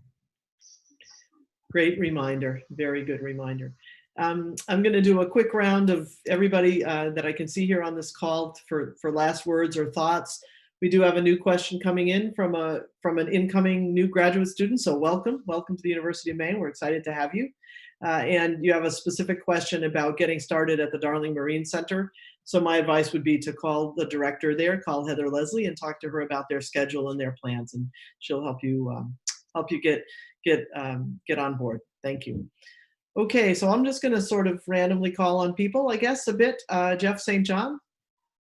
[SPEAKER 2] Great reminder. Very good reminder. I'm going to do a quick round of everybody that I can see here on this call for last words or thoughts. We do have a new question coming in from an incoming new graduate student. So welcome to the University of Maine. We're excited to have you. And you have a specific question about getting started at the Darling Marine Center. So my advice would be to call the director there, call Heather Leslie, and talk to her about their schedule and their plans, and she'll help you get on board. Thank you. Okay, so I'm just going to sort of randomly call on people, I guess, a bit. Jeff St. John,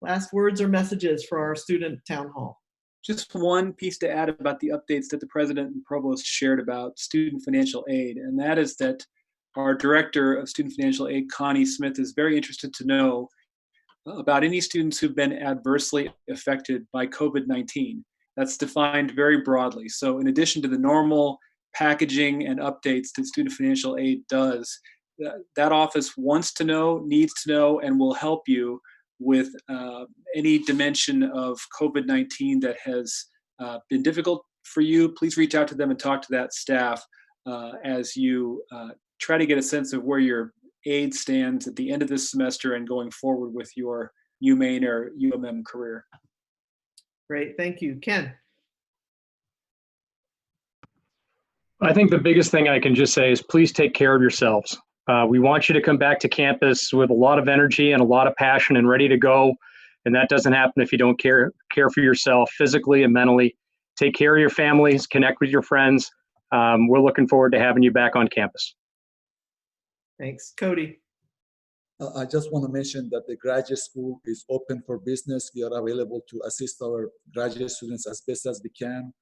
[SPEAKER 2] last words or messages for our student town hall.
[SPEAKER 7] Just one piece to add about the updates that the president and provost shared about student financial aid, and that is that our director of student financial aid, Connie Smith, is very interested to know about any students who've been adversely affected by COVID-19. That's defined very broadly. So in addition to the normal packaging and updates that student financial aid does, that office wants to know, needs to know, and will help you with any dimension of COVID-19 that has been difficult for you. Please reach out to them and talk to that staff as you try to get a sense of where your aid stands at the end of this semester and going forward with your UMaine or UMM career.
[SPEAKER 2] Great, thank you. Ken.
[SPEAKER 6] I think the biggest thing I can just say is please take care of yourselves. We want you to come back to campus with a lot of energy and a lot of passion and ready to go. And that doesn't happen if you don't care for yourself physically and mentally. Take care of your families, connect with your friends. We're looking forward to having you back on campus.
[SPEAKER 2] Thanks. Cody.
[SPEAKER 5] I just want to mention that the graduate school is open for business. We are available to assist our graduate students as best as we can.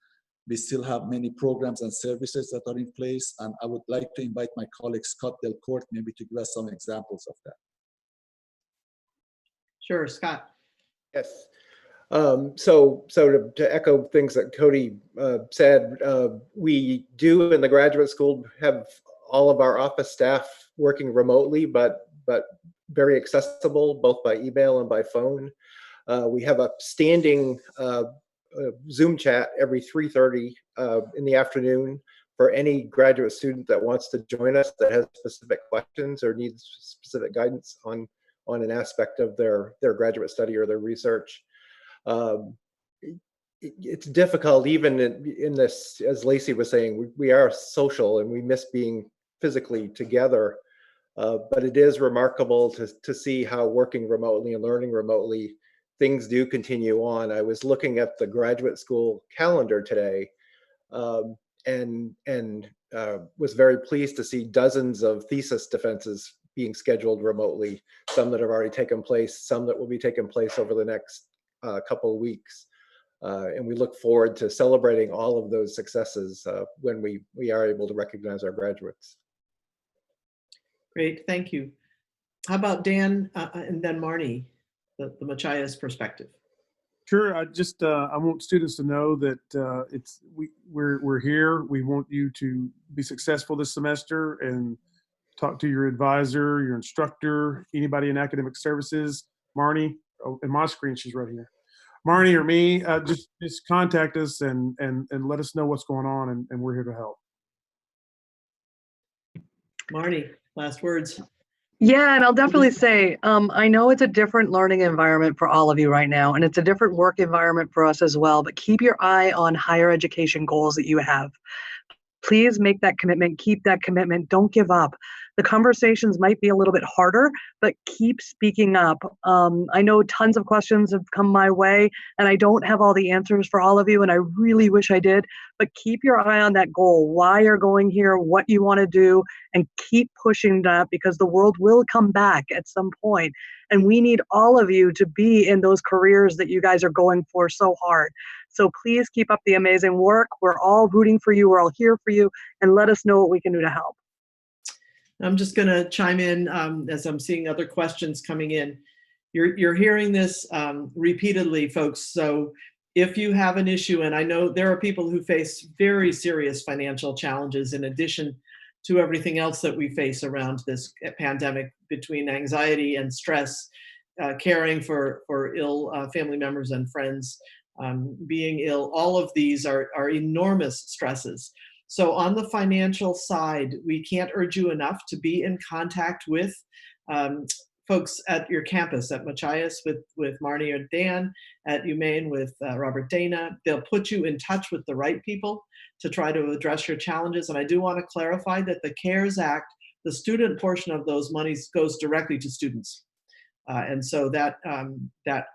[SPEAKER 5] We still have many programs and services that are in place, and I would like to invite my colleague Scott Delcourt maybe to give us some examples of that.
[SPEAKER 2] Sure, Scott.
[SPEAKER 8] Yes. So to echo things that Cody said, we do in the graduate school have all of our office staff working remotely, but very accessible both by email and by phone. We have a standing Zoom chat every 3:30 in the afternoon for any graduate student that wants to join us that has specific questions or needs specific guidance on an aspect of their graduate study or their research. It's difficult even in this, as Lacey was saying, we are social and we miss being physically together. But it is remarkable to see how working remotely and learning remotely, things do continue on. I was looking at the graduate school calendar today and was very pleased to see dozens of thesis defenses being scheduled remotely, some that have already taken place, some that will be taking place over the next couple of weeks. And we look forward to celebrating all of those successes when we are able to recognize our graduates.
[SPEAKER 2] Great, thank you. How about Dan and then Marnie, the Machias perspective?
[SPEAKER 3] Sure. I want students to know that we're here. We want you to be successful this semester and talk to your advisor, your instructor, anybody in academic services. Marnie, in my screen, she's right here. Marnie or me, just contact us and let us know what's going on, and we're here to help.
[SPEAKER 2] Marnie, last words.
[SPEAKER 9] Yeah, and I'll definitely say, I know it's a different learning environment for all of you right now, and it's a different work environment for us as well, but keep your eye on higher education goals that you have. Please make that commitment, keep that commitment, don't give up. The conversations might be a little bit harder, but keep speaking up. I know tons of questions have come my way, and I don't have all the answers for all of you, and I really wish I did, but keep your eye on that goal, why you're going here, what you want to do, and keep pushing that because the world will come back at some point, and we need all of you to be in those careers that you guys are going for so hard. So please keep up the amazing work. We're all rooting for you. We're all here for you, and let us know what we can do to help.
[SPEAKER 2] I'm just going to chime in as I'm seeing other questions coming in. You're hearing this repeatedly, folks. So if you have an issue, and I know there are people who face very serious financial challenges in addition to everything else that we face around this pandemic, between anxiety and stress, caring for ill family members and friends, being ill, all of these are enormous stresses. So on the financial side, we can't urge you enough to be in contact with folks at your campus, at Machias with Marnie or Dan, at UMaine with Robert Dana. They'll put you in touch with the right people to try to address your challenges. And I do want to clarify that the CARES Act, the student portion of those monies goes directly to students. And so that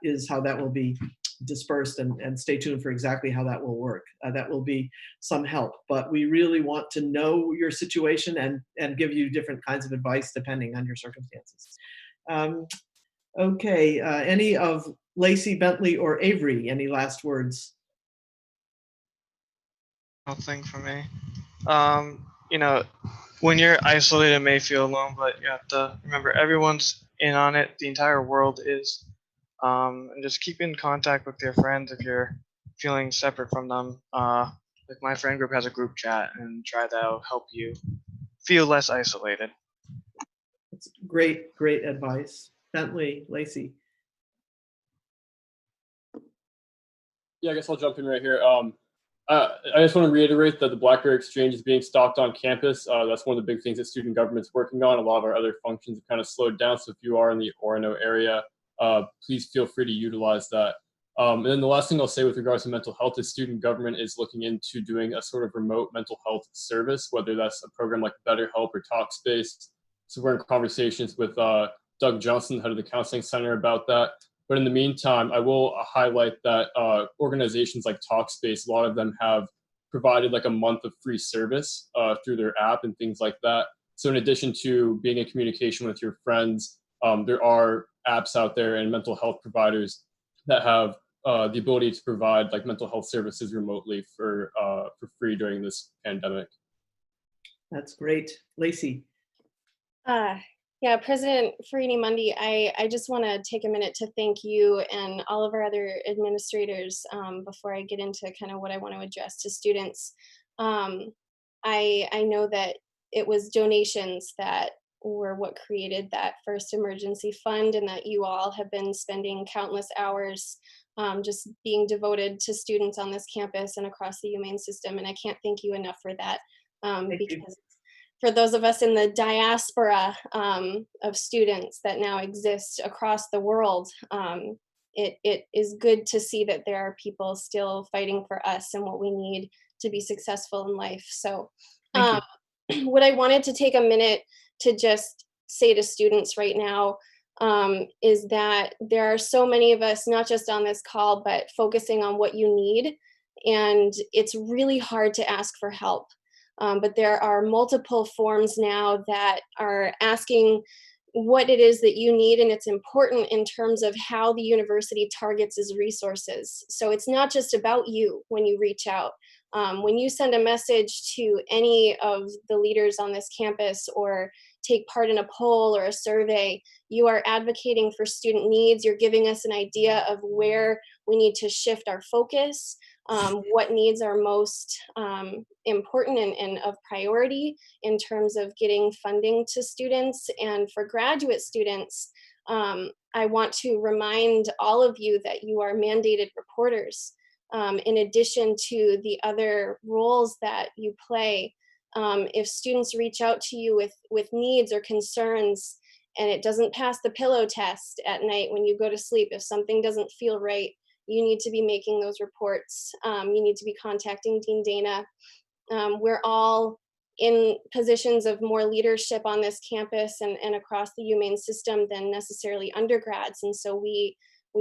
[SPEAKER 2] is how that will be dispersed, and stay tuned for exactly how that will work. That will be some help, but we really want to know your situation and give you different kinds of advice depending on your circumstances. Okay, any of Lacey, Bentley, or Avery, any last words?
[SPEAKER 11] Nothing for me. You know, when you're isolated, it may feel alone, but you have to remember everyone's in on it. The entire world is. And just keep in contact with your friends if you're feeling separate from them. Like my friend group has a group chat, and try to help you feel less isolated.
[SPEAKER 2] That's great advice. Bentley, Lacey.
[SPEAKER 10] Yeah, I guess I'll jump in right here. I just want to reiterate that the BlackBerry Exchange is being stocked on campus. That's one of the big things that student government's working on. A lot of our other functions have kind of slowed down. So if you are in the Orono area, please feel free to utilize that. And then the last thing I'll say with regards to mental health is student government is looking into doing a sort of remote mental health service, whether that's a program like BetterHelp or Talkspace. So we're in conversations with Doug Johnson, head of the counseling center, about that. But in the meantime, I will highlight that organizations like Talkspace, a lot of them have provided like a month of free service through their app and things like that. So in addition to being in communication with your friends, there are apps out there and mental health providers that have the ability to provide like mental health services remotely for free during this pandemic.
[SPEAKER 2] That's great. Lacey.
[SPEAKER 12] Yeah, President Farini Mundy, I just want to take a minute to thank you and all of our other administrators before I get into kind of what I want to address to students. I know that it was donations that were what created that first emergency fund, and that you all have been spending countless hours just being devoted to students on this campus and across the UMaine system. And I can't thank you enough for that, because for those of us in the diaspora of students that now exist across the world, it is good to see that there are people still fighting for us and what we need to be successful in life. So what I wanted to take a minute to just say to students right now is that there are so many of us, not just on this call, but focusing on what you need. And it's really hard to ask for help. But there are multiple forms now that are asking what it is that you need, and it's important in terms of how the university targets its resources. So it's not just about you when you reach out. When you send a message to any of the leaders on this campus or take part in a poll or a survey, you are advocating for student needs. You're giving us an idea of where we need to shift our focus, what needs are most important and of priority in terms of getting funding to students. And for graduate students, I want to remind all of you that you are mandated reporters. In addition to the other roles that you play, if students reach out to you with needs or concerns and it doesn't pass the pillow test at night when you go to sleep, if something doesn't feel right, you need to be making those reports. You need to be contacting Dean Dana. We're all in positions of more leadership on this campus and across the UMaine system than necessarily undergrads. And so we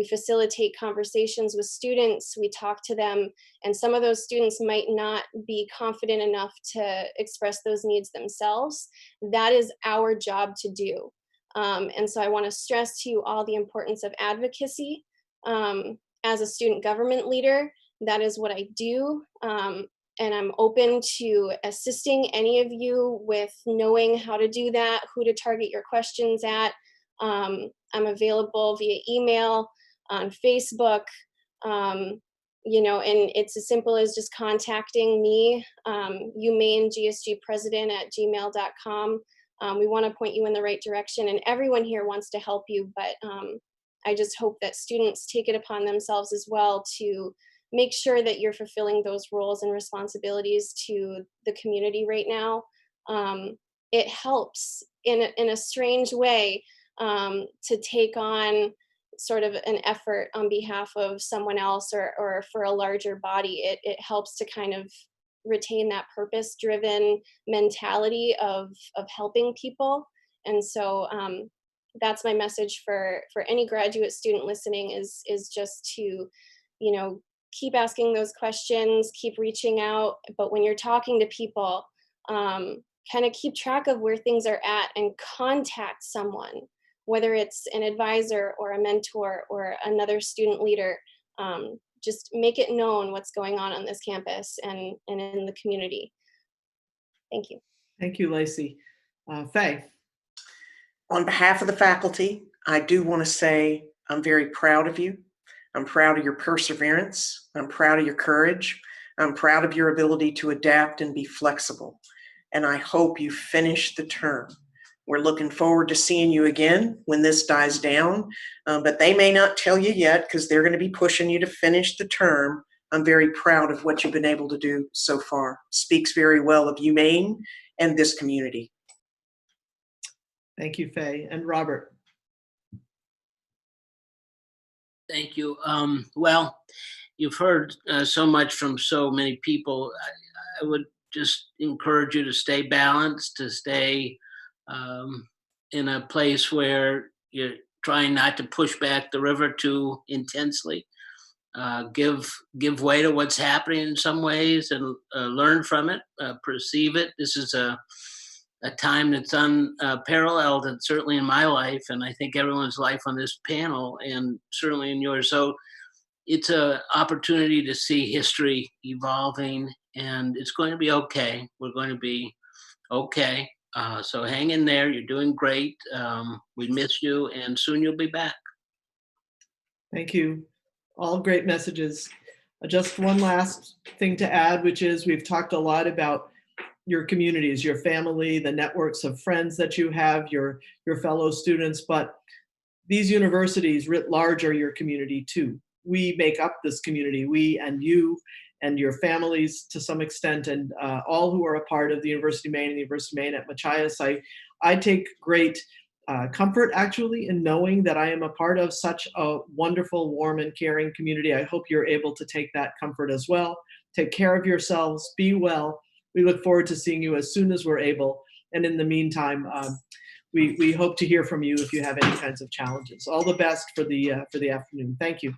[SPEAKER 12] facilitate conversations with students, we talk to them, and some of those students might not be confident enough to express those needs themselves. That is our job to do. And so I want to stress to you all the importance of advocacy. As a student government leader, that is what I do. And I'm open to assisting any of you with knowing how to do that, who to target your questions at. I'm available via email, on Facebook, and it's as simple as just contacting me, UMaine GSG president at gmail.com. We want to point you in the right direction, and everyone here wants to help you, but I just hope that students take it upon themselves as well to make sure that you're fulfilling those roles and responsibilities to the community right now. It helps in a strange way to take on sort of an effort on behalf of someone else or for a larger body. It helps to kind of retain that purpose-driven mentality of helping people. And so that's my message for any graduate student listening is just to, keep asking those questions, keep reaching out. But when you're talking to people, kind of keep track of where things are at and contact someone, whether it's an advisor or a mentor or another student leader. Just make it known what's going on this campus and in the community. Thank you.
[SPEAKER 2] Thank you, Lacey. Faye.
[SPEAKER 1] On behalf of the faculty, I do want to say I'm very proud of you. I'm proud of your perseverance. I'm proud of your courage. I'm proud of your ability to adapt and be flexible. And I hope you finish the term. We're looking forward to seeing you again when this dies down, but they may not tell you yet because they're going to be pushing you to finish the term. I'm very proud of what you've been able to do so far. Speaks very well of UMaine and this community.
[SPEAKER 2] Thank you, Faye. And Robert.
[SPEAKER 4] Thank you. Well, you've heard so much from so many people. I would just encourage you to stay balanced, to stay in a place where you're trying not to push back the river too intensely. Give way to what's happening in some ways and learn from it, perceive it. This is a time that's unparalleled, and certainly in my life, and I think everyone's life on this panel, and certainly in yours. So it's an opportunity to see history evolving, and it's going to be okay. We're going to be okay. So hang in there. You're doing great. We miss you, and soon you'll be back.
[SPEAKER 2] Thank you. All great messages. Just one last thing to add, which is we've talked a lot about your communities, your family, the networks of friends that you have, your fellow students, but these universities writ large are your community too. We make up this community, we and you and your families to some extent, and all who are a part of the University of Maine and the University of Maine at Machias. I take great comfort actually in knowing that I am a part of such a wonderful, warm and caring community. I hope you're able to take that comfort as well. Take care of yourselves, be well. We look forward to seeing you as soon as we're able. And in the meantime, we hope to hear from you if you have any kinds of challenges. All the best for the afternoon. Thank you.